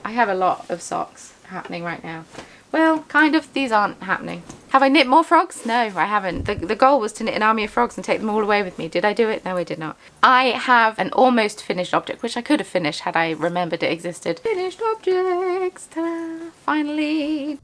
I have a lot of socks happening right now. Well, kind of. These aren't happening. Have I knit more frogs? No, I haven't. The goal was to knit an army of frogs and take them all away with me. Did I do it? No, I did not. I have an almost finished object, which I could have finished had I remembered it existed. Finished objects. Ta-da! Finally.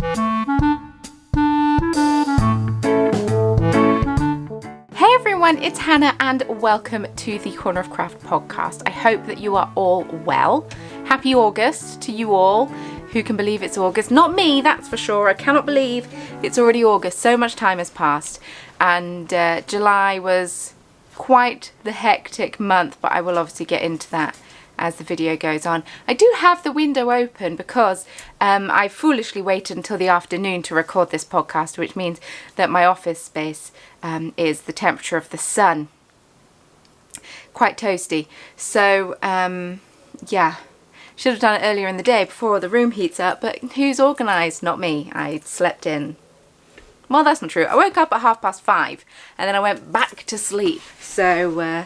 Hey everyone, it's Hannah and welcome to the Corner of Craft podcast. I hope that you are all well. Happy August to you all. Who can believe it's August? Not me, that's for sure. I cannot believe it's already August. So much time has passed. And July was quite the hectic month, but I will obviously get into that as the video goes on. I do have the window open because I foolishly waited until the afternoon to record this podcast, which means that my office space is the temperature of the sun. Quite toasty. So, yeah. Should have done it earlier in the day before the room heats up, but who's organised? Not me. I slept in. Well, that's not true. I woke up at 5:30 and then I went back to sleep. So,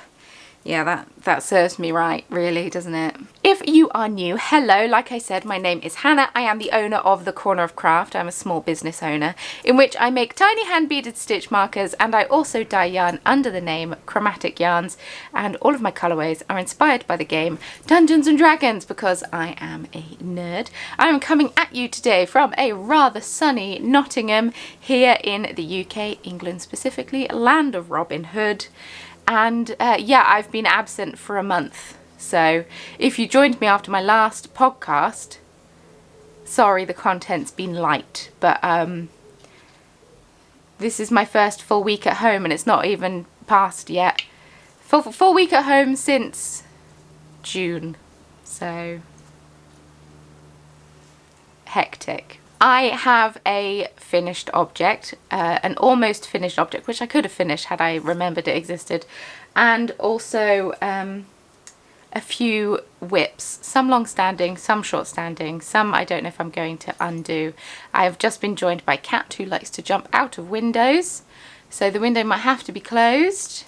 yeah, that serves me right, really, doesn't it? If you are new, hello, like I said, my name is Hannah. I am the owner of The Corner of Craft. I'm a small business owner in which I make tiny hand-beaded stitch markers, and I also dye yarn under the name Chromatic Yarns, and all of my colourways are inspired by the game Dungeons and Dragons because I am a nerd. I am coming at you today from a rather sunny Nottingham here in the UK, England specifically, land of Robin Hood. And yeah, I've been absent for a month. So if you joined me after my last podcast, sorry, the content's been light. But this is my first full week at home and it's not even past yet. Full week at home since June. So hectic. I have a finished object, an almost finished object, which I could have finished had I remembered it existed, and also a few WIPs, some long-standing, some short-standing, some I don't know if I'm going to undo. I have just been joined by Kat, who likes to jump out of windows, so the window might have to be closed.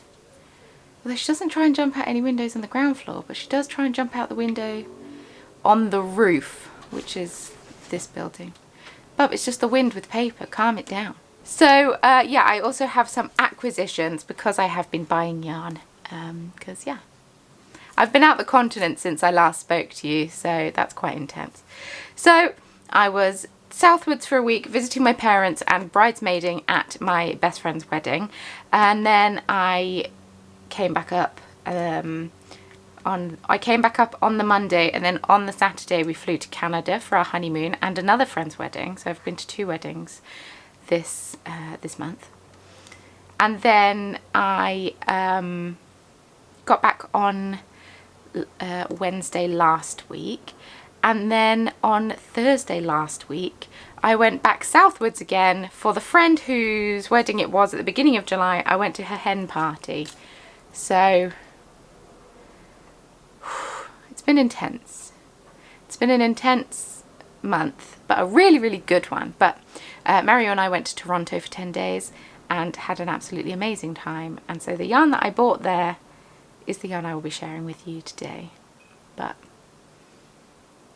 Although she doesn't try and jump out any windows on the ground floor, but she does try and jump out the window on the roof, which is this building. But it's just the wind with paper, calm it down. So yeah, I also have some acquisitions because I have been buying yarn. Because yeah, I've been out the continent since I last spoke to you, so that's quite intense. So I was southwards for a week visiting my parents and bridesmaiding at my best friend's wedding. And then I came back up on the Monday, and then on the Saturday we flew to Canada for our honeymoon and another friend's wedding. So I've been to 2 weddings this month. And then I got back on Wednesday last week, and then on Thursday last week I went back southwards again for the friend whose wedding it was at the beginning of July. I went to her hen party. So it's been intense. It's been an intense month, but a really, really good one. But Mario and I went to Toronto for 10 days and had an absolutely amazing time. And so the yarn that I bought there is the yarn I will be sharing with you today. But,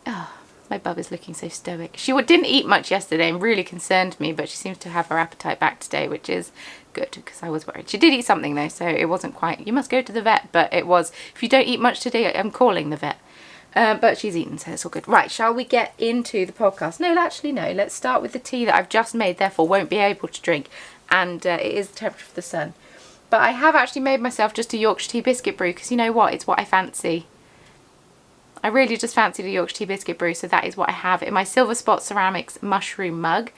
oh, my bub is looking so stoic. She didn't eat much yesterday and really concerned me, but she seems to have her appetite back today, which is good because I was worried. She did eat something though, so it wasn't quite, you must go to the vet, but it was, if you don't eat much today, I'm calling the vet. But she's eaten, so it's all good. Right, shall we get into the podcast? No, actually no, let's start with the tea that I've just made, therefore won't be able to drink, and it is the temperature of the sun. But I have actually made myself just a Yorkshire tea biscuit brew, because you know what, it's what I fancy. I really just fancied a Yorkshire tea biscuit brew, so that is what I have in my Silver Spot Ceramics mushroom mug.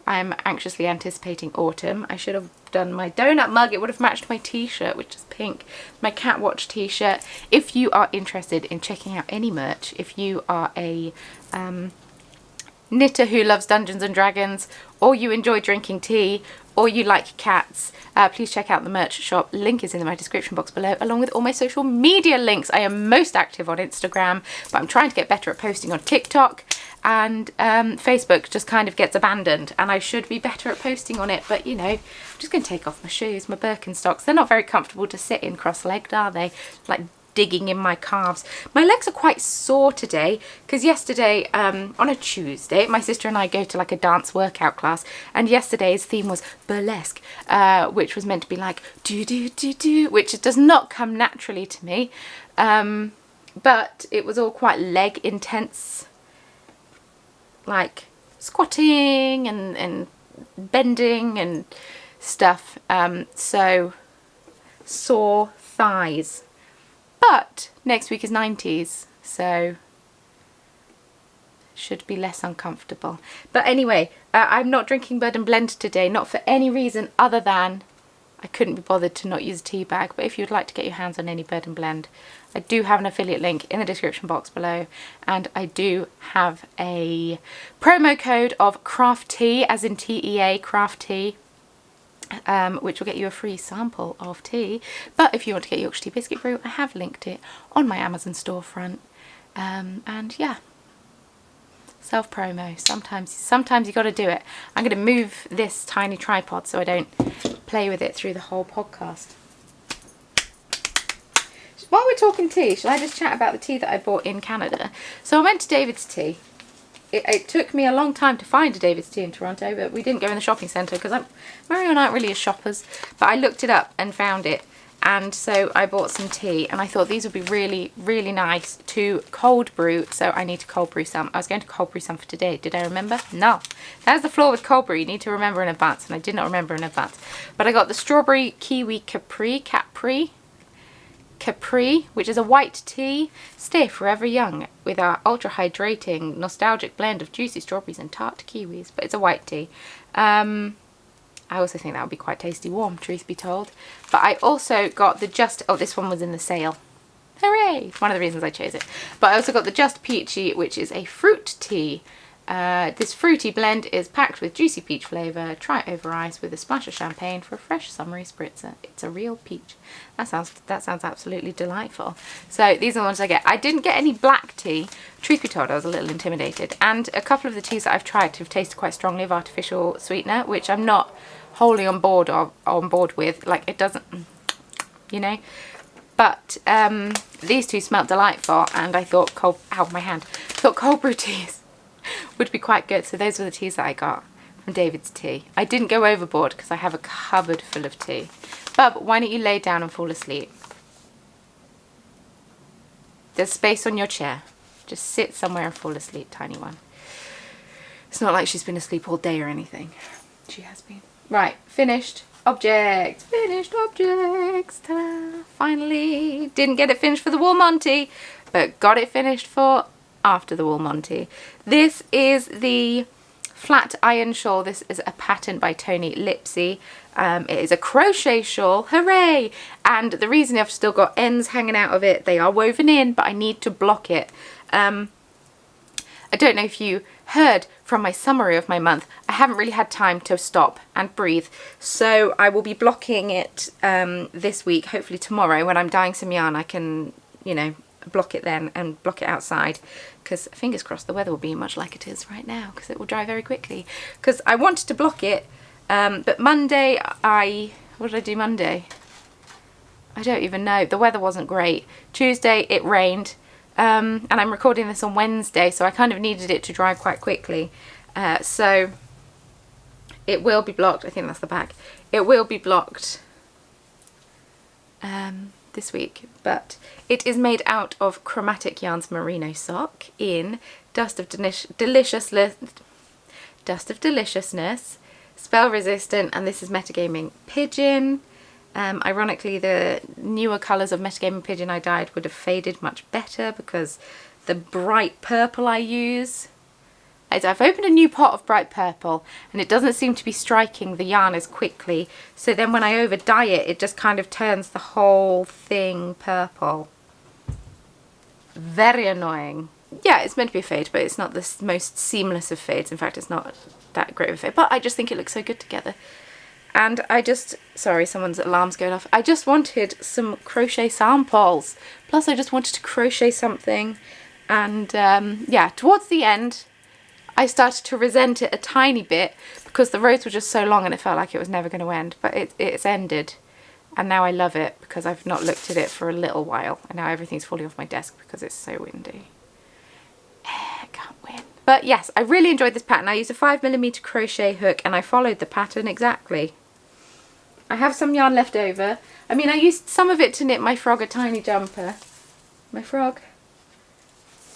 I'm anxiously anticipating autumn. I should have done my donut mug. It would have matched my t-shirt, which is pink. My cat watch t-shirt. If you are interested in checking out any merch, if you are a knitter who loves Dungeons and Dragons, or you enjoy drinking tea, or you like cats, please check out the merch shop. Link is in my description box below, along with all my social media links. I am most active on Instagram, but I'm trying to get better at posting on TikTok, and Facebook just kind of gets abandoned, and I should be better at posting on it, but you know, I'm just going to take off my shoes, my Birkenstocks. They're not very comfortable to sit in cross-legged, are they? Like digging in my calves. My legs are quite sore today because yesterday, on a Tuesday, my sister and I go to like a dance workout class, and yesterday's theme was burlesque, which was meant to be like do do do do, which does not come naturally to me, but it was all quite leg intense, like squatting and bending and stuff, so sore thighs. But next week is 90s, so should be less uncomfortable. But anyway, I'm not drinking Bird and Blend today, not for any reason other than I couldn't be bothered to not use a tea bag. But if you'd like to get your hands on any Bird and Blend, I do have an affiliate link in the description box below, and I do have a promo code of craft tea, as in TEA, craft tea, which will get you a free sample of tea. But if you want to get Yorkshire Tea Biscuit Brew, I have linked it on my Amazon storefront. And yeah, self promo. Sometimes you got to do it. I'm going to move this tiny tripod so I don't play with it through the whole podcast. While we're talking tea, shall I just chat about the tea that I bought in Canada? So I went to David's Tea. It took me a long time to find a David's Tea in Toronto, but we didn't go in the shopping centre because Mario and I aren't really as shoppers. But I looked it up and found it, and so I bought some tea, and I thought these would be really, really nice to cold brew. So I need to cold brew some. I was going to cold brew some for today. Did I remember? No. That's the flaw with cold brew. You need to remember in advance, and I did not remember in advance. But I got the strawberry kiwi Capri, which is a white tea. Stay forever young with our ultra hydrating nostalgic blend of juicy strawberries and tart kiwis. But it's a white tea. I also think that would be quite tasty warm, truth be told. But I also got the this one was in the sale. Hooray! It's one of the reasons I chose it. But I also got the Just Peachy, which is a fruit tea. This fruity blend is packed with juicy peach flavour. Try it over ice with a splash of champagne for a fresh summery spritzer. It's a real peach. That sounds absolutely delightful. So these are the ones I get. I didn't get any black tea. Truth be told, I was a little intimidated. And a couple of the teas that I've tried have tasted quite strongly of artificial sweetener, which I'm not wholly on board with. Like, it doesn't, you know. But these two smelled delightful, and I thought cold brew teas would be quite good. So those were the teas that I got from David's Tea. I didn't go overboard because I have a cupboard full of tea. But why don't you lay down and fall asleep? There's space on your chair. Just sit somewhere and fall asleep, tiny one. It's not like she's been asleep all day or anything. She has been. Right, finished objects. Finished objects. Ta-da! Finally. Didn't get it finished for the Wool Monty, but got it finished for after the Wool Monty. This is the flat iron shawl. This is a pattern by Tony Lipsy. It is a crochet shawl, hooray! And the reason I've still got ends hanging out of it, they are woven in, but I need to block it. I don't know if you heard from my summary of my month, I haven't really had time to stop and breathe. So I will be blocking it this week, hopefully tomorrow when I'm dyeing some yarn. I can, you know, block it then and block it outside, because fingers crossed the weather will be much like it is right now, because it will dry very quickly. Because I wanted to block it, but Monday what did I do Monday? I don't even know. The weather wasn't great. Tuesday it rained, and I'm recording this on Wednesday, so I kind of needed it to dry quite quickly. So it will be blocked. I think that's the back. It will be blocked this week, but it is made out of Chromatic Yarns Merino sock in Dust of Deliciousness, Spell Resistant, and this is Metagaming Pigeon. Ironically, the newer colours of Metagaming Pigeon I dyed would have faded much better because the bright purple I use, I've opened a new pot of bright purple and it doesn't seem to be striking the yarn as quickly, so then when I over dye it, it just kind of turns the whole thing purple. Very annoying. Yeah, it's meant to be a fade, but it's not the most seamless of fades. In fact, it's not that great of a fade, but I just think it looks so good together. And sorry, someone's alarm's going off. I just wanted some crochet samples. Plus I just wanted to crochet something, and yeah, towards the end I started to resent it a tiny bit because the rows were just so long and it felt like it was never going to end, but it's ended. And now I love it because I've not looked at it for a little while. And now everything's falling off my desk because it's so windy. I can't win. But yes, I really enjoyed this pattern. I used a 5mm crochet hook and I followed the pattern exactly. I have some yarn left over. I mean, I used some of it to knit my frog a tiny jumper. My frog.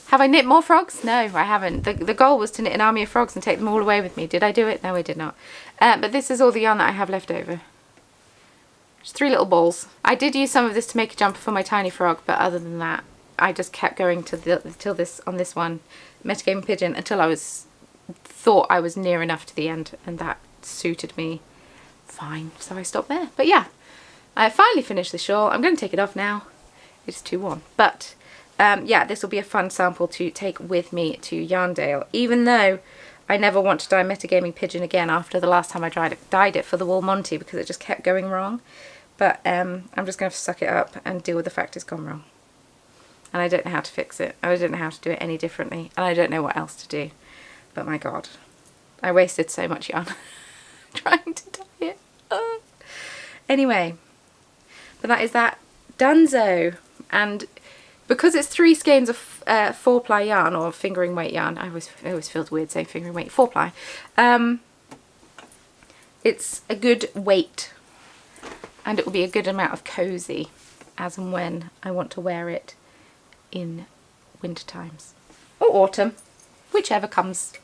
Have I knit more frogs? No, I haven't. The goal was to knit an army of frogs and take them all away with me. Did I do it? No, I did not. But this is all the yarn that I have left over. Just 3 little balls. I did use some of this to make a jumper for my tiny frog, but other than that, I just kept going on this one, Metagaming Pigeon, until I thought I was near enough to the end, and that suited me fine. So I stopped there. But yeah, I finally finished the shawl. I'm going to take it off now. It's too warm. But yeah, this will be a fun sample to take with me to Yarndale, even though I never want to dye Metagaming Pigeon again after the last time I dyed it for the Wool Monty, because it just kept going wrong. But I'm just going to suck it up and deal with the fact it's gone wrong. And I don't know how to fix it. I don't know how to do it any differently. And I don't know what else to do. But my God, I wasted so much yarn trying to dye it. Anyway, but that is that donezo. And because it's 3 skeins of 4-ply yarn, or fingering weight yarn, I always feels weird saying fingering weight, 4-ply. It's a good weight. And it will be a good amount of cozy as and when I want to wear it in winter times. Or autumn. Whichever comes.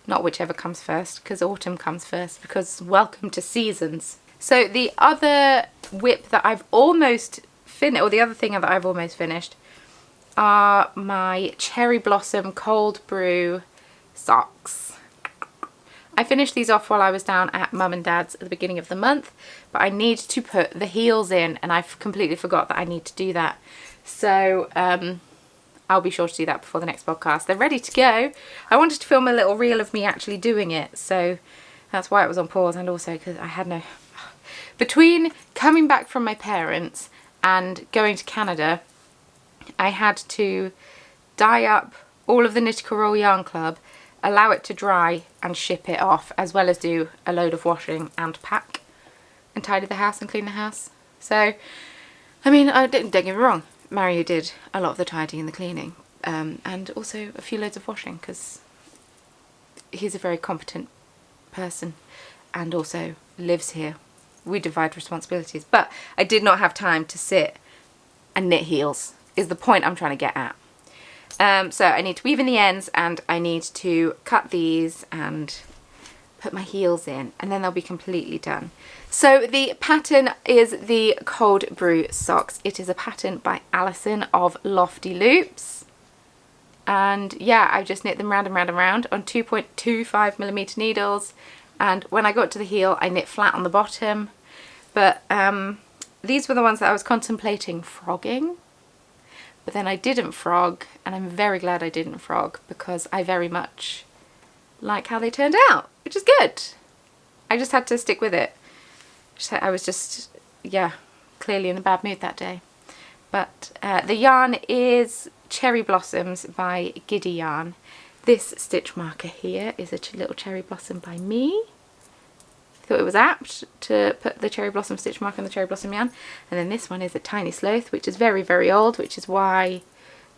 Not whichever comes first, because autumn comes first, because welcome to seasons. So the other WIP that I've almost finished, or the other thing that I've almost finished, are my Cherry Blossom Cold Brew socks. I finished these off while I was down at Mum and Dad's at the beginning of the month, but I need to put the heels in, and I've completely forgot that I need to do that. So I'll be sure to do that before the next podcast. They're ready to go. I wanted to film a little reel of me actually doing it, so that's why it was on pause, and also because I had no... Between coming back from my parents and going to Canada, I had to dye up all of the Knit Roll Yarn Club, allow it to dry and ship it off, as well as do a load of washing and pack and tidy the house and clean the house. So, I mean, don't get me wrong, Mario did a lot of the tidying and the cleaning, and also a few loads of washing, because he's a very competent person and also lives here. We divide responsibilities, but I did not have time to sit and knit heels, is the point I'm trying to get at. So I need to weave in the ends, and I need to cut these and put my heels in, and then they'll be completely done. So the pattern is the Cold Brew socks. It is a pattern by Alison of Lofty Loops. And yeah, I just knit them round and round and round on 2.25mm needles. And when I got to the heel, I knit flat on the bottom. But these were the ones that I was contemplating frogging. But then I didn't frog, and I'm very glad I didn't frog, because I very much like how they turned out, which is good. I just had to stick with it. I was just, yeah, clearly in a bad mood that day. But the yarn is Cherry Blossoms by Giddy Yarn. This stitch marker here is a little cherry blossom by me. Thought it was apt to put the cherry blossom stitch mark on the cherry blossom yarn. And then this one is a Tiny Sloth, which is very, very old, which is why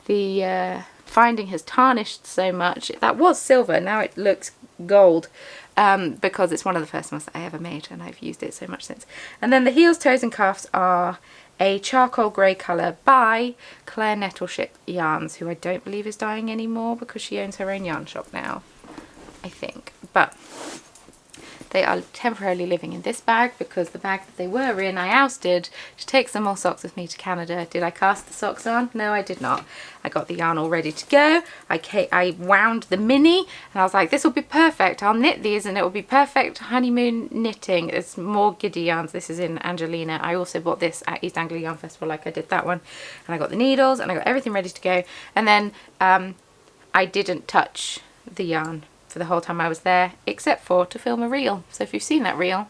the finding has tarnished so much. That was silver, now it looks gold, because it's one of the first ones that I ever made, and I've used it so much since. And then the heels, toes and cuffs are a charcoal grey colour by Claire Nettleship Yarns, who I don't believe is dyeing anymore because she owns her own yarn shop now, I think. But they are temporarily living in this bag, because the bag that they were in I ousted to take some more socks with me to Canada. Did I cast the socks on? No, I did not. I got the yarn all ready to go. I wound the mini, and I was like, this will be perfect. I'll knit these and it will be perfect honeymoon knitting. It's more Giddy Yarns. This is in Angelina. I also bought this at East Anglia Yarn Festival, like I did that one. And I got the needles and I got everything ready to go. And then I didn't touch the yarn for the whole time I was there, except for to film a reel. So if you've seen that reel,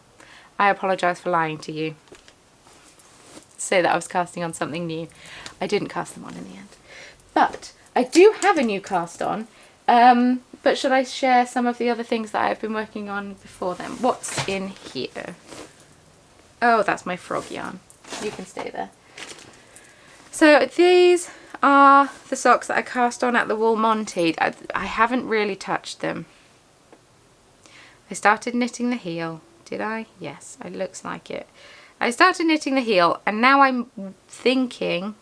I apologise for lying to you. Say that I was casting on something new. I didn't cast them on in the end. But I do have a new cast on. But should I share some of the other things that I've been working on before then? What's in here? Oh, that's my frog yarn. You can stay there. So these are the socks that I cast on at the Wool Monty. I haven't really touched them. I started knitting the heel. Did I? Yes, it looks like it. I started knitting the heel, and now I'm thinking...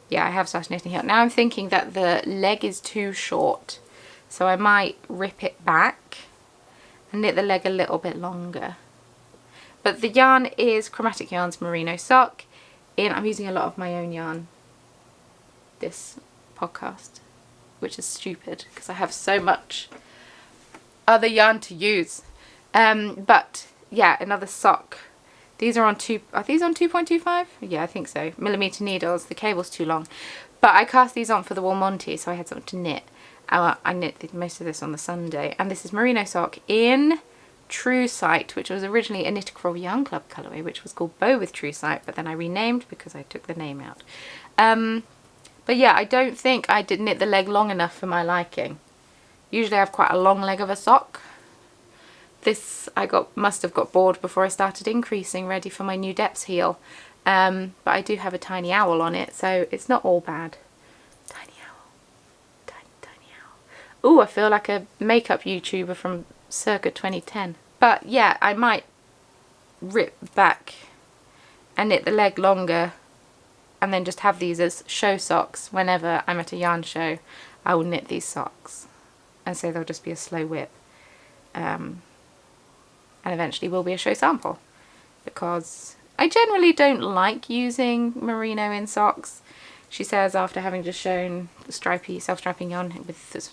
Yeah, I have started knitting the heel. Now I'm thinking that the leg is too short. So I might rip it back and knit the leg a little bit longer. But the yarn is Chromatic Yarns Merino Sock. I'm using a lot of my own yarn this podcast, which is stupid because I have so much other yarn to use. But yeah, another sock. These are on are these on 2.25? Yeah, I think so. Millimeter needles. The cable's too long. But I cast these on for the Wool Monty, so I had something to knit. I knit most of this on the Sunday. And this is Merino Sock in True Sight, which was originally a Knit Crawl Yarn Club colourway, which was called Bow with True Sight, but then I renamed because I took the name out. But yeah, I don't think I did knit the leg long enough for my liking. Usually I have quite a long leg of a sock. This must have got bored before I started increasing, ready for my new depths heel. But I do have a tiny owl on it, so it's not all bad. Tiny owl. Tiny owl. Ooh, I feel like a makeup YouTuber from circa 2010. But yeah, I might rip back and knit the leg longer and then just have these as show socks. Whenever I'm at a yarn show, I will knit these socks, and so they'll just be a slow whip, and eventually will be a show sample, because I generally don't like using merino in socks. She says after having just shown the stripy, self-striping yarn with this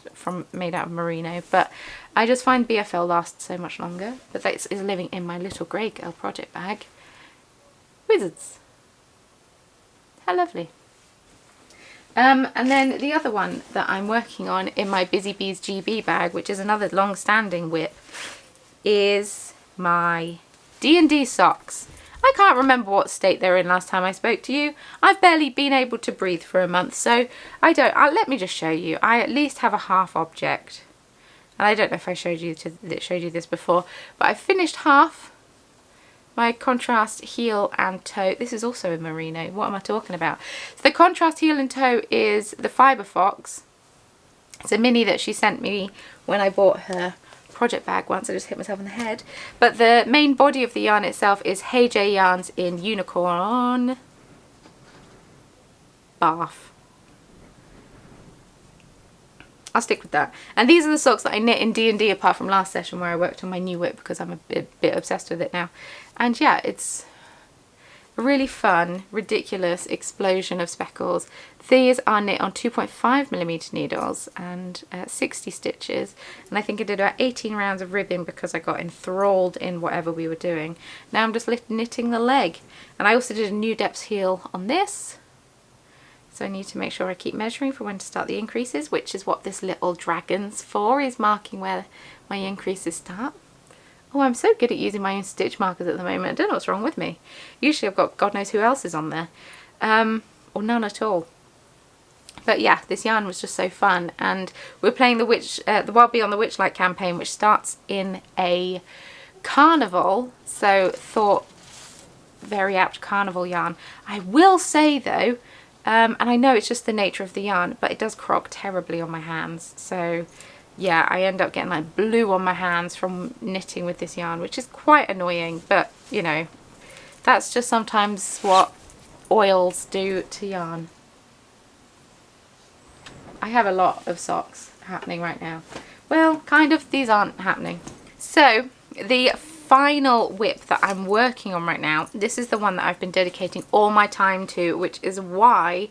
made out of merino, but I just find BFL lasts so much longer. But that is living in my little grey girl project bag. Wizards. How lovely. And then the other one that I'm working on in my Busy Bees GB bag, which is another long-standing WIP, is my D&D socks. I can't remember what state they're in last time I spoke to you. I've barely been able to breathe for a month, so let me just show you. I at least have a half object. And I don't know if I showed you this before, but I finished half my contrast heel and toe. This is also in merino. What am I talking about? So the contrast heel and toe is the Fibre Fox. It's a mini that she sent me when I bought her project bag once. I just hit myself in the head. But the main body of the yarn itself is Hey J Yarns in Unicorn Bath. I'll stick with that. And these are the socks that I knit in D&D apart from last session where I worked on my new WIP because I'm a bit obsessed with it now. And yeah, it's a really fun, ridiculous explosion of speckles. These are knit on 2.5mm needles and 60 stitches. And I think I did about 18 rounds of ribbing because I got enthralled in whatever we were doing. Now I'm just knitting the leg. And I also did a new depth heel on this. So I need to make sure I keep measuring for when to start the increases, which is what this little dragon's for, is marking where my increases start. Oh, I'm so good at using my own stitch markers at the moment. I don't know what's wrong with me. Usually I've got God knows who else is on there. Or none at all. But yeah, this yarn was just so fun. And we're playing the Wild Bee on the Witchlight campaign, which starts in a carnival. So thought very apt carnival yarn. I will say though, and I know it's just the nature of the yarn, but it does crock terribly on my hands. So yeah, I end up getting like blue on my hands from knitting with this yarn, which is quite annoying, but you know, that's just sometimes what oils do to yarn. I have a lot of socks happening right now. Well, kind of, these aren't happening. So the final WIP that I'm working on right now, this is the one that I've been dedicating all my time to, which is why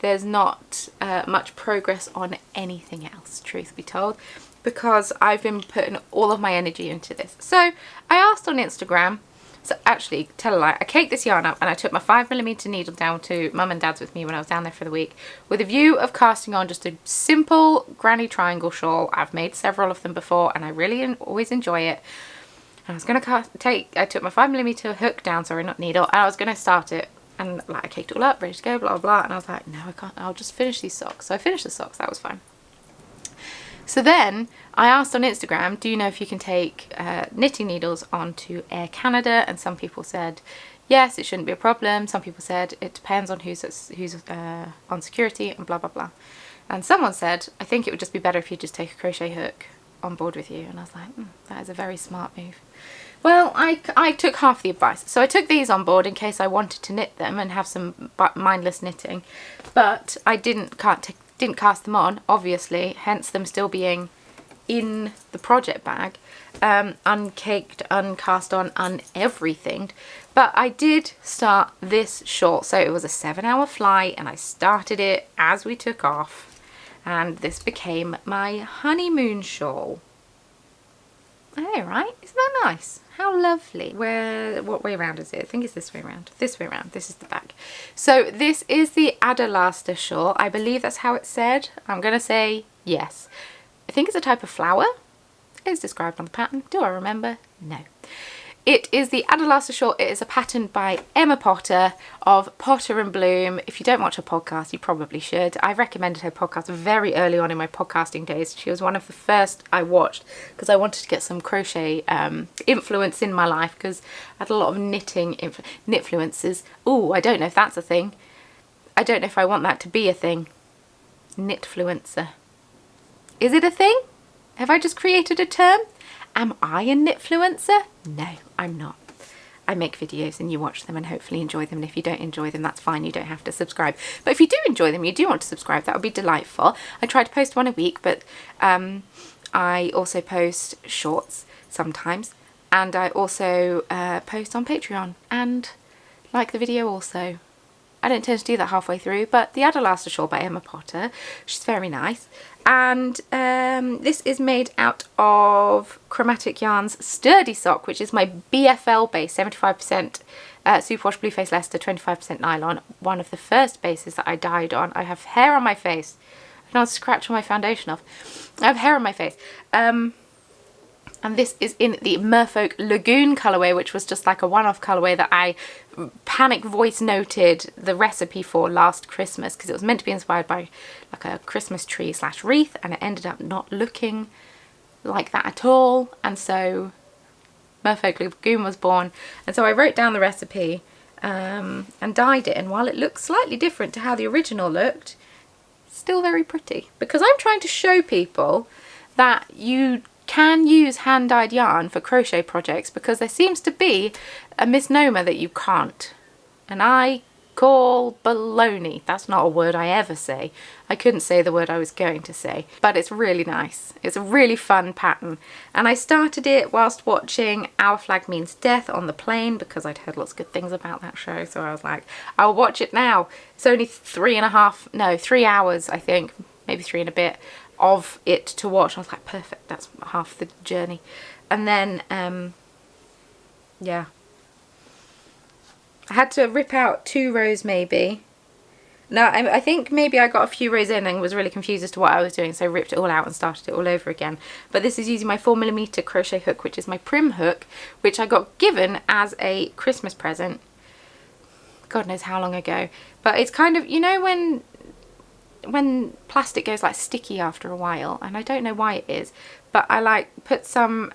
there's not much progress on anything else, truth be told, because I've been putting all of my energy into this. So I asked on Instagram, so actually, tell a lie, I caked this yarn up and I took my 5mm needle down to Mum and Dad's with me when I was down there for the week with a view of casting on just a simple granny triangle shawl. I've made several of them before and I really always enjoy it. And I was going to I took my 5mm hook down, sorry, not needle, and I was going to start it. And like I caked it all up, ready to go, blah, blah, blah. And I was like, no, I can't, I'll just finish these socks. So I finished the socks, that was fine. So then I asked on Instagram, do you know if you can take knitting needles onto Air Canada? And some people said yes, it shouldn't be a problem. Some people said it depends on who's on security and blah blah blah. And someone said, I think it would just be better if you just take a crochet hook on board with you. And I was like, that is a very smart move. Well, I took half the advice. So I took these on board in case I wanted to knit them and have some mindless knitting. But I didn't cast them on, obviously, hence them still being in the project bag, uncaked, uncast on, uneverythinged. But I did start this shawl. So it was a 7-hour flight and I started it as we took off. And this became my honeymoon shawl. Oh, right, isn't that nice? How lovely. What way around is it? I think it's this way around. This way around. This is the back. So this is the Adelaster shawl. I believe that's how it's said. I'm going to say yes. I think it's a type of flower. It's described on the pattern. Do I remember? No. It is the Adelaster shawl. It is a pattern by Emma Potter of Potter and Bloom. If you don't watch her podcast, you probably should. I recommended her podcast very early on in my podcasting days. She was one of the first I watched because I wanted to get some crochet influence in my life, because I had a lot of knitting knitfluences. Oh, I don't know if that's a thing. I don't know if I want that to be a thing. Knitfluencer. Is it a thing? Have I just created a term? Am I a knitfluencer? No, I'm not. I make videos and you watch them and hopefully enjoy them. And if you don't enjoy them, that's fine. You don't have to subscribe. But if you do enjoy them, you do want to subscribe, that would be delightful. I try to post one a week, but I also post shorts sometimes. And I also post on Patreon and like the video also. I don't tend to do that halfway through, but the Adelaster shawl by Emma Potter, she's very nice. And this is made out of Chromatic Yarns Sturdy Sock, which is my BFL base, 75% superwash blue face Leicester, 25% nylon. One of the first bases that I dyed on. I have hair on my face. I can't scratch on my foundation off. I have hair on my face. And this is in the Merfolk Lagoon colourway, which was just like a one-off colourway that I panic voice noted the recipe for last Christmas, because it was meant to be inspired by like a Christmas tree / wreath, and it ended up not looking like that at all. And so Merfolk Lagoon was born. And so I wrote down the recipe and dyed it. And while it looks slightly different to how the original looked, it's still very pretty, because I'm trying to show people that you can use hand-dyed yarn for crochet projects, because there seems to be a misnomer that you can't, and I call baloney. That's not a word I ever say. I couldn't say the word I was going to say, but it's really nice. It's a really fun pattern, and I started it whilst watching Our Flag Means Death on the plane, because I'd heard lots of good things about that show, so I was like, I'll watch it now. It's only 3 hours, I think, maybe 3 and a bit of it to watch. I was like, perfect, that's half the journey. And then yeah, I had to rip out 2 rows maybe. No, I think maybe I got a few rows in and was really confused as to what I was doing, so I ripped it all out and started it all over again. But this is using my 4mm crochet hook, which is my Prim hook, which I got given as a Christmas present God knows how long ago. But it's kind of, you know, when plastic goes like sticky after a while, and I don't know why it is, but I like put some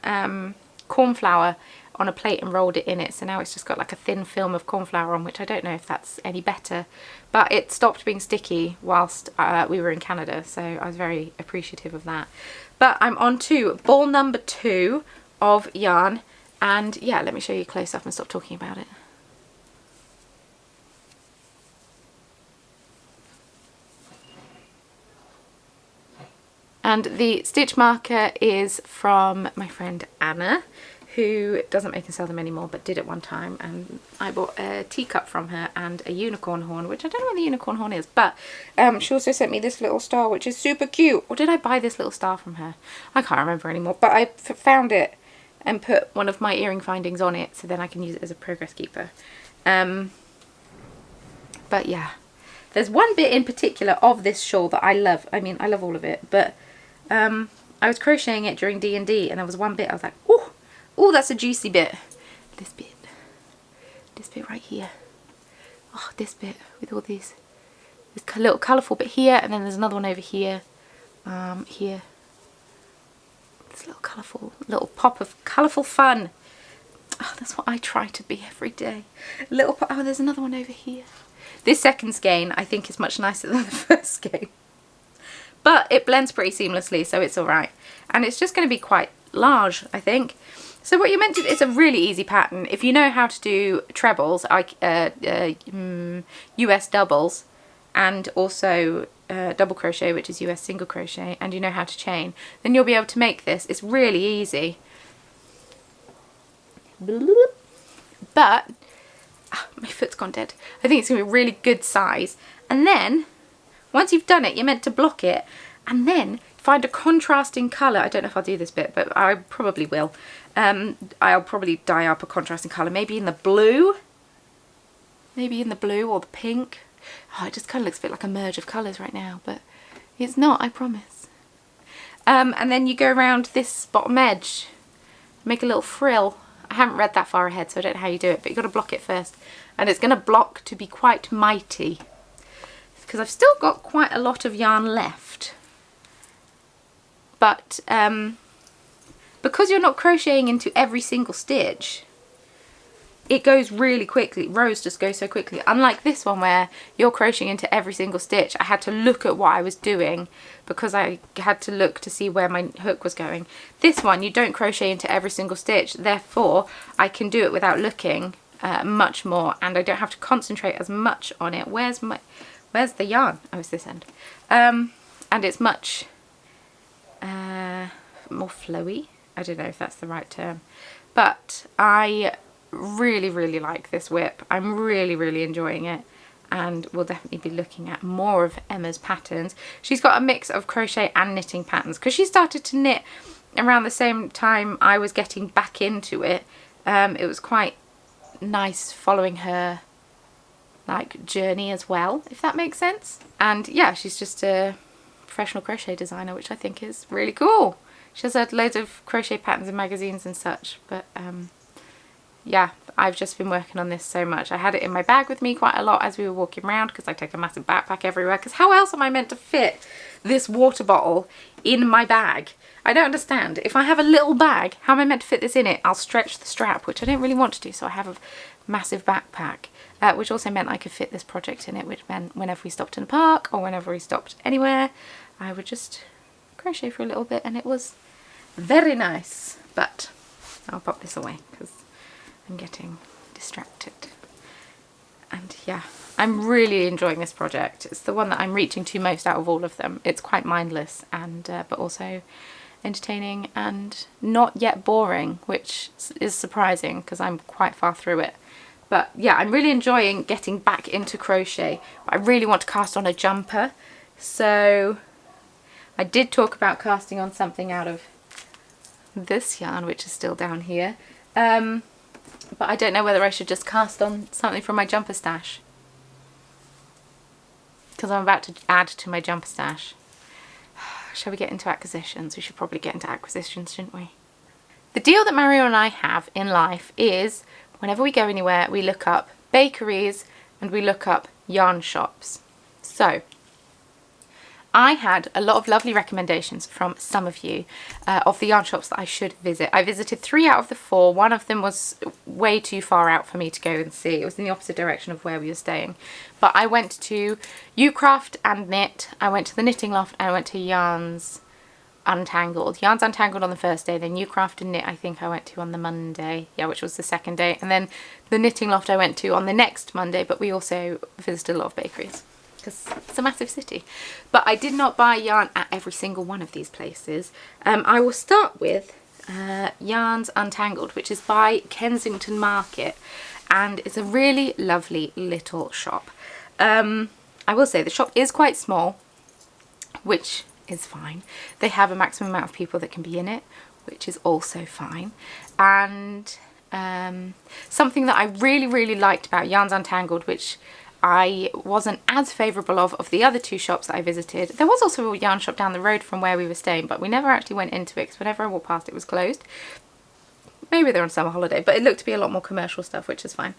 corn flour on a plate and rolled it in it, so now it's just got like a thin film of corn flour on, which I don't know if that's any better, but it stopped being sticky whilst we were in Canada, so I was very appreciative of that. But I'm on to ball number 2 of yarn, and yeah, let me show you close up and stop talking about it. And the stitch marker is from my friend Anna, who doesn't make and sell them anymore, but did at one time. And I bought a teacup from her and a unicorn horn, which I don't know what the unicorn horn is, but she also sent me this little star, which is super cute. Or did I buy this little star from her? I can't remember anymore, but I found it and put one of my earring findings on it, so then I can use it as a progress keeper. But yeah, there's one bit in particular of this shawl that I love. I mean, I love all of it, but I was crocheting it during D&D, and there was one bit I was like, oh, that's a juicy bit. This bit right here. Oh, this bit with all these, this little colourful bit here, and then there's another one over here, here. This little colourful, little pop of colourful fun. Oh, that's what I try to be every day. Oh, there's another one over here. This second skein I think is much nicer than the first skein. But it blends pretty seamlessly, so it's alright. And it's just going to be quite large, I think. So what you're meant to do, it's a really easy pattern. If you know how to do trebles, US doubles, and also double crochet, which is US single crochet, and you know how to chain, then you'll be able to make this. It's really easy. But, my foot's gone dead. I think it's going to be a really good size. And then, once you've done it, you're meant to block it, and then find a contrasting colour. I don't know if I'll do this bit, but I probably will. I'll probably dye up a contrasting colour, maybe in the blue. Maybe in the blue or the pink. Oh, it just kind of looks a bit like a merge of colours right now, but it's not, I promise. And then you go around this bottom edge, make a little frill. I haven't read that far ahead, so I don't know how you do it, but you've got to block it first. And it's going to block to be quite mighty, because I've still got quite a lot of yarn left. But because you're not crocheting into every single stitch, it goes really quickly. Rows just go so quickly. Unlike this one where you're crocheting into every single stitch, I had to look at what I was doing because I had to look to see where my hook was going. This one, you don't crochet into every single stitch, therefore I can do it without looking much more, and I don't have to concentrate as much on it. Where's the yarn? Oh, it's this end. And it's much more flowy. I don't know if that's the right term, but I really, really like this WIP. I'm really, really enjoying it, and we'll definitely be looking at more of Emma's patterns. She's got a mix of crochet and knitting patterns because she started to knit around the same time I was getting back into it. It was quite nice following her like journey as well, if that makes sense. And yeah, she's just a professional crochet designer, which I think is really cool. She has had loads of crochet patterns in magazines and such, but yeah, I've just been working on this so much. I had it in my bag with me quite a lot as we were walking around because I take a massive backpack everywhere, because how else am I meant to fit this water bottle in my bag? I don't understand. If I have a little bag, how am I meant to fit this in it? I'll stretch the strap, which I don't really want to do, so I have a massive backpack, which also meant I could fit this project in it, which meant whenever we stopped in a park or whenever we stopped anywhere, I would just crochet for a little bit, and it was very nice. But I'll pop this away because I'm getting distracted. And yeah, I'm really enjoying this project. It's the one that I'm reaching to most out of all of them. It's quite mindless and but also entertaining and not yet boring, which is surprising because I'm quite far through it. But yeah, I'm really enjoying getting back into crochet. I really want to cast on a jumper, so I did talk about casting on something out of this yarn, which is still down here, but I don't know whether I should just cast on something from my jumper stash, because I'm about to add to my jumper stash. Shall we get into acquisitions? We should probably get into acquisitions, shouldn't we? The deal that Mario and I have in life is whenever we go anywhere, we look up bakeries and we look up yarn shops. So I had a lot of lovely recommendations from some of you of the yarn shops that I should visit. I visited 3 out of the 4. One of them was way too far out for me to go and see. It was in the opposite direction of where we were staying. But I went to Ucraft and Knit, I went to the Knitting Loft, and I went to Yarns Untangled. Yarns Untangled on the first day, then Ucraft and Knit I think I went to on the Monday, yeah, which was the second day. And then the Knitting Loft I went to on the next Monday, but we also visited a lot of bakeries, because it's a massive city. But I did not buy yarn at every single one of these places. I will start with Yarns Untangled, which is by Kensington Market, and it's a really lovely little shop. I will say the shop is quite small, which is fine. They have a maximum amount of people that can be in it, which is also fine. And something that I really liked about Yarns Untangled, which I wasn't as favourable of the other 2 shops that I visited. There was also a yarn shop down the road from where we were staying, but we never actually went into it because whenever I walked past it was closed. Maybe they're on summer holiday, but it looked to be a lot more commercial stuff, which is fine.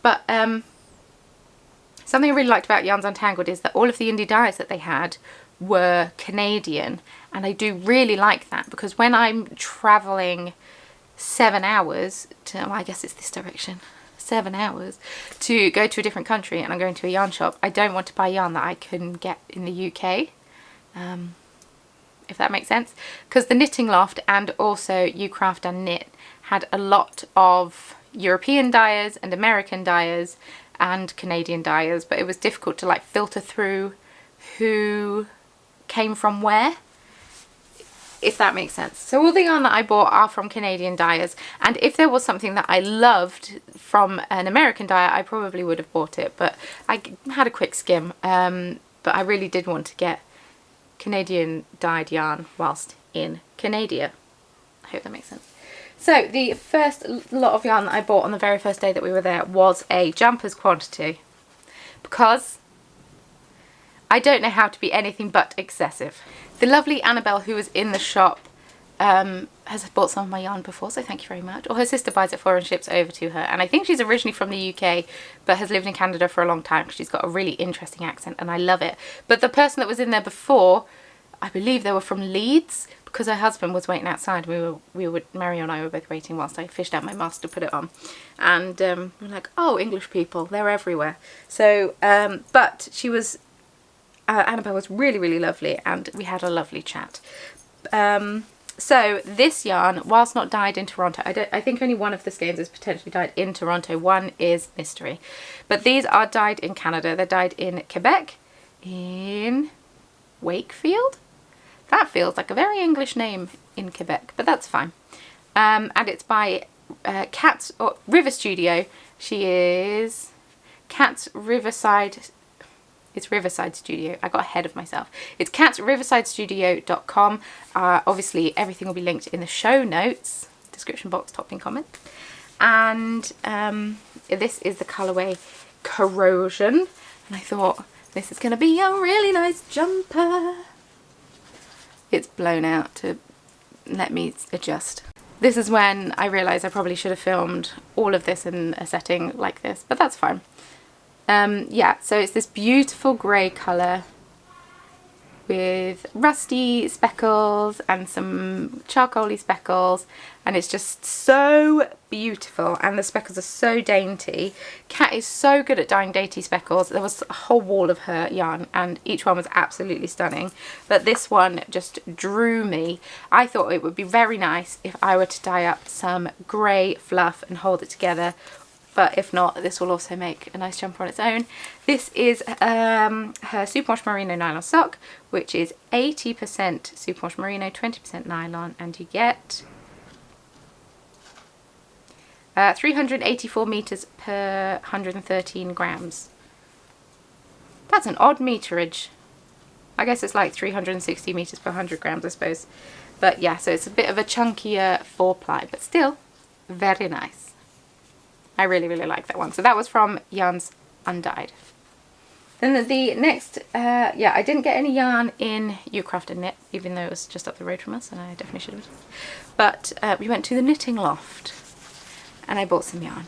But something I really liked about Yarns Untangled is that all of the indie dyes that they had were Canadian, and I do really like that, because when I'm travelling 7 hours to, well, I guess it's this direction, 7 hours to go to a different country, and I'm going to a yarn shop, I don't want to buy yarn that I can get in the UK, if that makes sense, because the Knitting Loft and also You Craft and Knit had a lot of European dyers and American dyers and Canadian dyers, but it was difficult to like filter through who came from where, if that makes sense. So all the yarn that I bought are from Canadian dyers, and if there was something that I loved from an American dyer, I probably would have bought it, but I had a quick skim, but I really did want to get Canadian dyed yarn whilst in Canada. I hope that makes sense. So the first lot of yarn that I bought on the very first day that we were there was a jumpers quantity, because I don't know how to be anything but excessive. The lovely Annabelle, who was in the shop, has bought some of my yarn before, so thank you very much. Or her sister buys it for her and ships over to her. And I think she's originally from the UK, but has lived in Canada for a long time, because she's got a really interesting accent, and I love it. But the person that was in there before, I believe they were from Leeds, because her husband was waiting outside. Mary and I were both waiting whilst I fished out my mask to put it on. And we're like, oh, English people, they're everywhere. So, but she was... Annabelle was really, really lovely, and we had a lovely chat. So this yarn, whilst not dyed in Toronto, I think only one of the skeins is potentially dyed in Toronto. One is mystery. But these are dyed in Canada. They're dyed in Quebec, in Wakefield. That feels like a very English name in Quebec, but that's fine. And it's by Kat's River Studio. She is Kat's Riverside. It's Riverside Studio. I got ahead of myself. It's catsriversidestudio.com. Obviously, everything will be linked in the show notes, description box, top pin comment. And this is the colourway Corrosion. And I thought, this is going to be a really nice jumper. It's blown out to let me adjust. This is when I realised I probably should have filmed all of this in a setting like this, but that's fine. Yeah, so it's this beautiful grey colour with rusty speckles and some charcoaly speckles, and it's just so beautiful, and the speckles are so dainty. Kat is so good at dyeing dainty speckles. There was a whole wall of her yarn, and each one was absolutely stunning, but this one just drew me. I thought it would be very nice if I were to dye up some grey fluff and hold it together, but if not, this will also make a nice jumper on its own. This is her Superwash Merino nylon sock, which is 80% Superwash Merino, 20% nylon, and you get 384 meters per 113 grams. That's an odd meterage. I guess it's like 360 meters per 100 grams, I suppose. But yeah, so it's a bit of a chunkier 4-ply, but still very nice. I really, really like that one. So that was from Yarns Undyed. Then the next, yeah, I didn't get any yarn in You Craft and Knit, even though it was just up the road from us, and I definitely should have. But we went to the Knitting Loft, and I bought some yarn.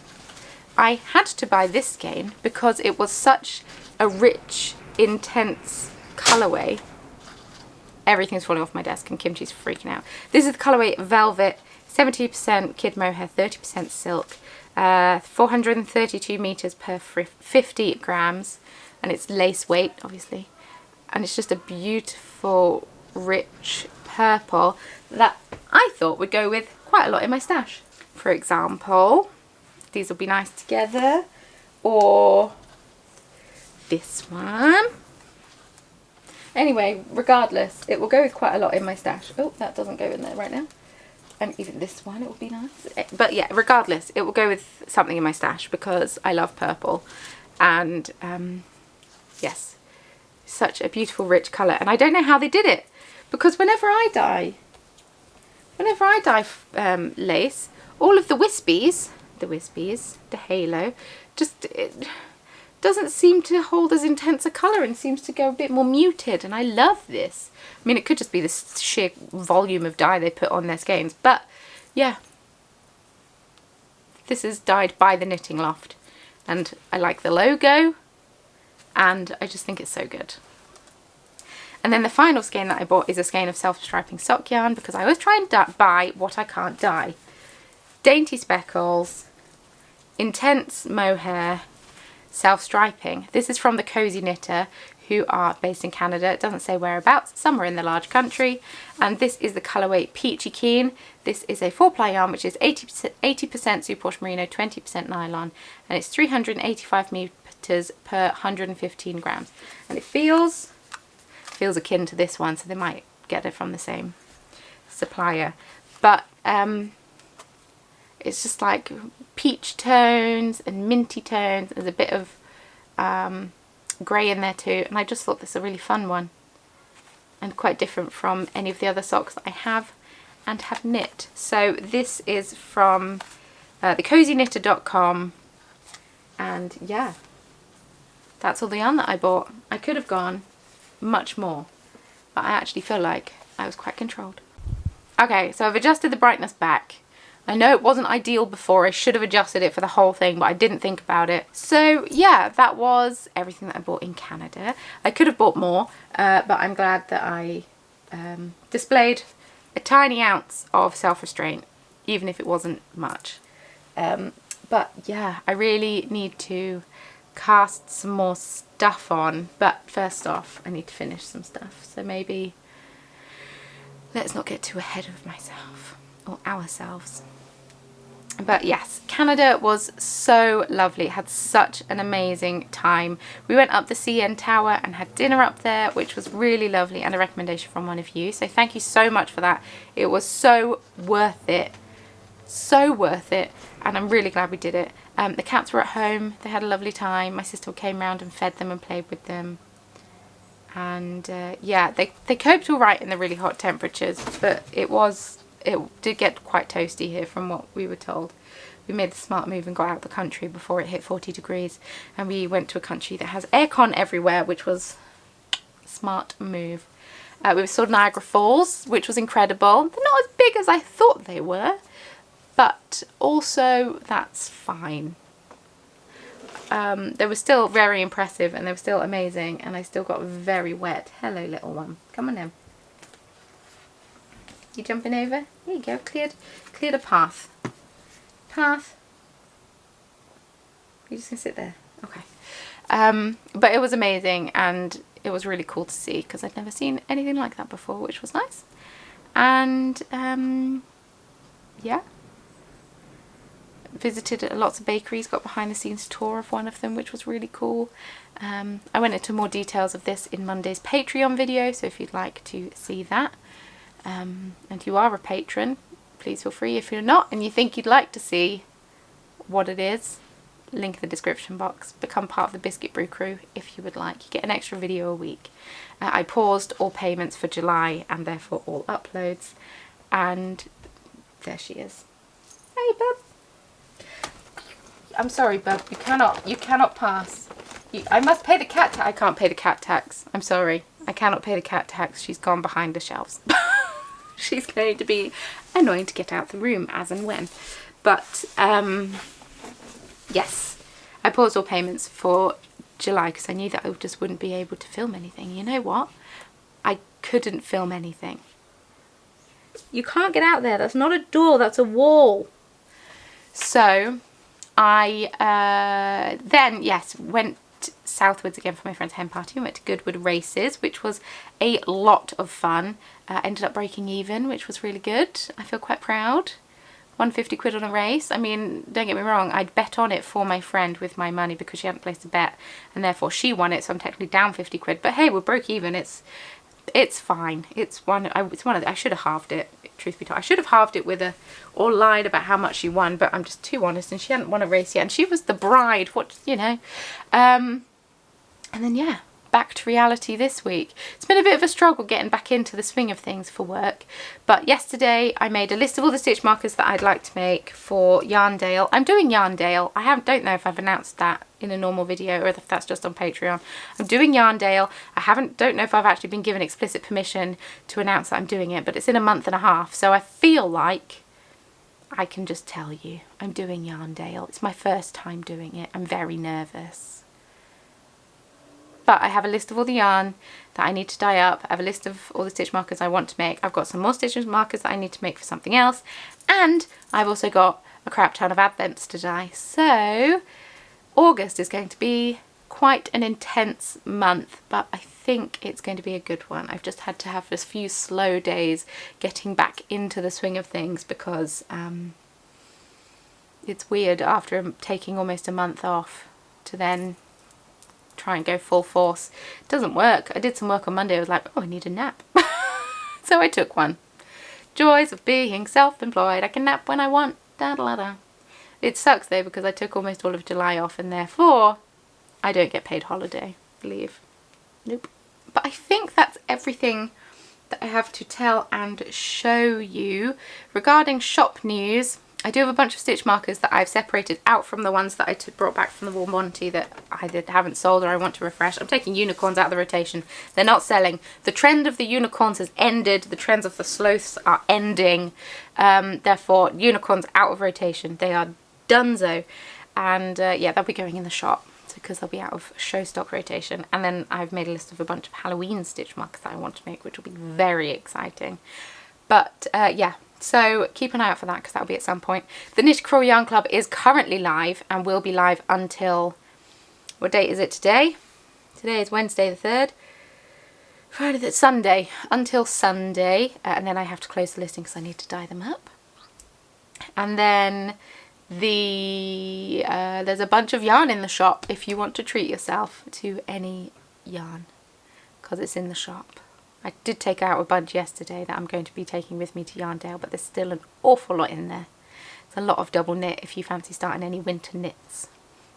I had to buy this skein because it was such a rich, intense colourway. Everything's falling off my desk, and Kimchi's freaking out. This is the colourway Velvet, 70% kid mohair, 30% silk. 432 meters per 50 grams, and it's lace weight, obviously, and it's just a beautiful rich purple that I thought would go with quite a lot in my stash. For example, these will be nice together, or this one. Anyway, regardless, it will go with quite a lot in my stash. Oh, that doesn't go in there right now. And even this one, it would be nice. But yeah, regardless, it will go with something in my stash because I love purple. And yes, such a beautiful rich colour. And I don't know how they did it, because whenever I dye lace, all of the wispies, the halo, just it doesn't seem to hold as intense a colour and seems to go a bit more muted, and I love this. I mean, it could just be the sheer volume of dye they put on their skeins, but yeah, this is dyed by the Knitting Loft, and I like the logo, and I just think it's so good. And then the final skein that I bought is a skein of self-striping sock yarn, because I always try and buy what I can't dye. dainty speckles, intense mohair, self-striping. This is from the Cozy Knitter, who are based in Canada. It doesn't say whereabouts, somewhere in the large country. And this is the colourway Peachy Keen. This is a 4-ply yarn, which is 80% superwash merino, 20% nylon, and it's 385 meters per 115 grams. And it feels akin to this one, so they might get it from the same supplier. But it's just like peach tones and minty tones. There's a bit of grey in there too, and I just thought this was a really fun one and quite different from any of the other socks that I have and have knit. So this is from thecozyknitter.com, and yeah, that's all the yarn that I bought. I could have gone much more, but I actually feel like I was quite controlled. Okay, so I've adjusted the brightness back. I know it wasn't ideal before. I should have adjusted it for the whole thing, but I didn't think about it. So yeah, that was everything that I bought in Canada. I could have bought more, but I'm glad that I displayed a tiny ounce of self-restraint, even if it wasn't much. But yeah, I really need to cast some more stuff on. But first off, I need to finish some stuff. So maybe let's not get too ahead of myself or ourselves. But yes, Canada was so lovely. Had such an amazing time. We went up the CN Tower and had dinner up there, which was really lovely, and a recommendation from one of you. So thank you so much for that. It was so worth it. So worth it. And I'm really glad we did it. The cats were at home. They had a lovely time. My sister came round and fed them and played with them. And yeah, they coped all right in the really hot temperatures, but it did get quite toasty here from what we were told. We made the smart move and got out of the country before it hit 40 degrees, and we went to a country that has aircon everywhere, which was a smart move. We saw Niagara Falls, which was incredible. They're not as big as I thought they were, but also that's fine. They were still very impressive and they were still amazing, and I still got very wet. Hello, little one. Come on in. You jumping over? There you go. Cleared a path. You're just gonna sit there. Okay. But it was amazing, and it was really cool to see because I'd never seen anything like that before, which was nice. And yeah, visited lots of bakeries, got behind the scenes tour of one of them, which was really cool. I went into more details of this in Monday's Patreon video, so if you'd like to see that, and you are a patron, please feel free. If you're not and you think you'd like to see what it is, link in the description box. Become part of the Biscuit Brew crew if you would like. You get an extra video a week. I paused all payments for July and therefore all uploads, and there she is. Hey, bub. I'm sorry, bub. You cannot pass. I must pay the cat tax. I can't pay the cat tax. I'm sorry. I cannot pay the cat tax. She's gone behind the shelves. She's going to be annoying to get out the room as and when. But yes, I paused all payments for July because I knew that I just wouldn't be able to film anything. You know what? I couldn't film anything. You can't get out there. That's not a door. That's a wall. So I then, yes, went southwards again for my friend's hen party. We went to Goodwood Races, which was a lot of fun. Ended up breaking even, which was really good. I feel quite proud. 150 quid on a race. I mean, don't get me wrong, I'd bet on it for my friend with my money because she hadn't placed a bet, and therefore she won it, so I'm technically down 50 quid. But hey, we're broke even. It's fine. It's one of the, I should have halved it, truth be told. I should have halved it with her or lied about how much she won, but I'm just too honest, and she hadn't won a race yet, and she was the bride, what, you know. And then yeah, back to reality this week. It's been a bit of a struggle getting back into the swing of things for work, but yesterday I made a list of all the stitch markers that I'd like to make for Yarndale. I'm doing Yarndale. Don't know if I've announced that in a normal video or if that's just on Patreon. I'm doing Yarndale. Don't know if I've actually been given explicit permission to announce that I'm doing it, but it's in a month and a half, so I feel like I can just tell you I'm doing Yarndale. It's my first time doing it. I'm very nervous. But I have a list of all the yarn that I need to dye up. I have a list of all the stitch markers I want to make. I've got some more stitch markers that I need to make for something else. And I've also got a crap ton of advents to dye. So August is going to be quite an intense month, but I think it's going to be a good one. I've just had to have a few slow days getting back into the swing of things because it's weird after taking almost a month off to then try and go full force. It doesn't work. I did some work on Monday. I was like, oh, I need a nap. So I took one. Joys of being self-employed. I can nap when I want. Da da da. It sucks though because I took almost all of July off and therefore I don't get paid holiday leave. Nope. But I think that's everything that I have to tell and show you regarding shop news. I do have a bunch of stitch markers that I've separated out from the ones that I brought back from the Warm Monty that I haven't sold or I want to refresh. I'm taking unicorns out of the rotation. They're not selling. The trend of the unicorns has ended. The trends of the sloths are ending. Therefore, unicorns out of rotation. They are donezo. And yeah, they'll be going in the shop because they'll be out of show stock rotation. And then I've made a list of a bunch of Halloween stitch markers that I want to make, which will be very exciting. But yeah. So keep an eye out for that because that'll be at some point. The Knit Crawl Yarn Club is currently live and will be live until, what date is it today? Today is Wednesday the 3rd. Friday the Sunday, until Sunday. And then I have to close the listing because I need to dye them up. And then there's a bunch of yarn in the shop if you want to treat yourself to any yarn because it's in the shop. I did take out a bunch yesterday that I'm going to be taking with me to Yarndale, but there's still an awful lot in there. It's a lot of double knit if you fancy starting any winter knits.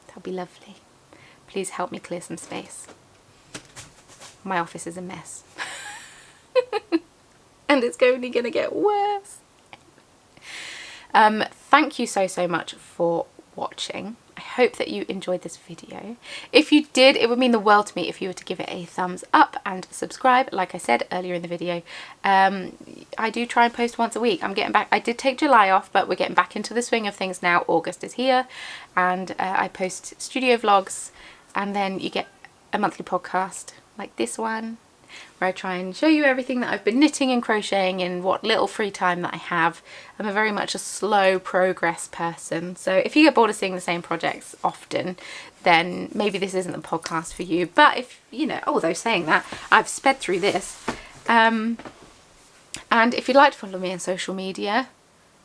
That'll be lovely. Please help me clear some space. My office is a mess. And it's only going to get worse. Thank you so much for watching. I hope that you enjoyed this video. If you did, it would mean the world to me if you were to give it a thumbs up and subscribe. Like I said earlier in the video, I do try and post once a week. I'm getting back. I did take July off, but we're getting back into the swing of things now. August is here and I post studio vlogs and then you get a monthly podcast like this one where I try and show you everything that I've been knitting and crocheting in what little free time that I have. I'm a very much a slow progress person, so if you get bored of seeing the same projects often, then maybe this isn't the podcast for you. But if, you know, although saying that, I've sped through this. And if you'd like to follow me on social media,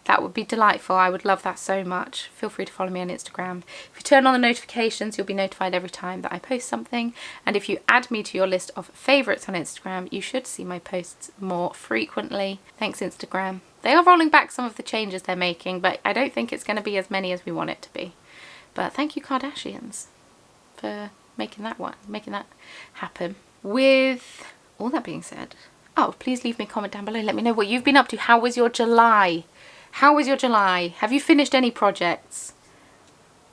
that would be delightful. I would love that so much. Feel free to follow me on Instagram. If you turn on the notifications, you'll be notified every time that I post something. And if you add me to your list of favourites on Instagram, you should see my posts more frequently. Thanks, Instagram. They are rolling back some of the changes they're making, but I don't think it's going to be as many as we want it to be. But thank you, Kardashians, for making that happen. With all that being said, oh, please leave me a comment down below. Let me know what you've been up to. How was your July? How was your July? Have you finished any projects?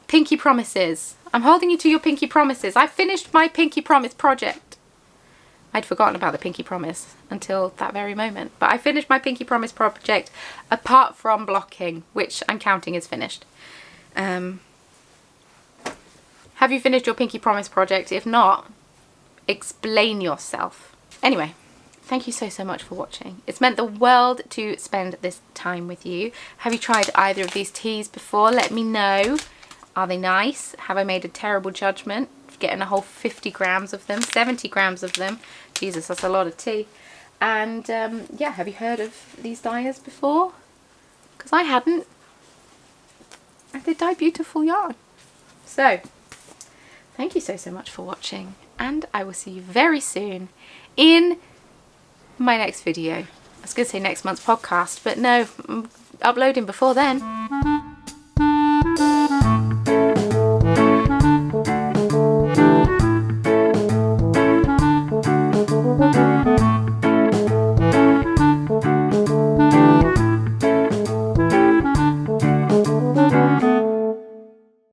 Pinky promises. I'm holding you to your pinky promises. I finished my pinky promise project. I'd forgotten about the pinky promise until that very moment. But I finished my pinky promise project apart from blocking, which I'm counting as finished. Have you finished your pinky promise project? If not, explain yourself. Anyway. Thank you so much for watching. It's meant the world to spend this time with you. Have you tried either of these teas before? Let me know. Are they nice? Have I made a terrible judgment of getting a whole 50 grams of them, 70 grams of them? Jesus, that's a lot of tea. And yeah, have you heard of these dyers before? Because I hadn't. And they dye beautiful yarn. So, thank you so much for watching. And I will see you very soon in my next video. I was going to say next month's podcast, but no, I'm uploading before then.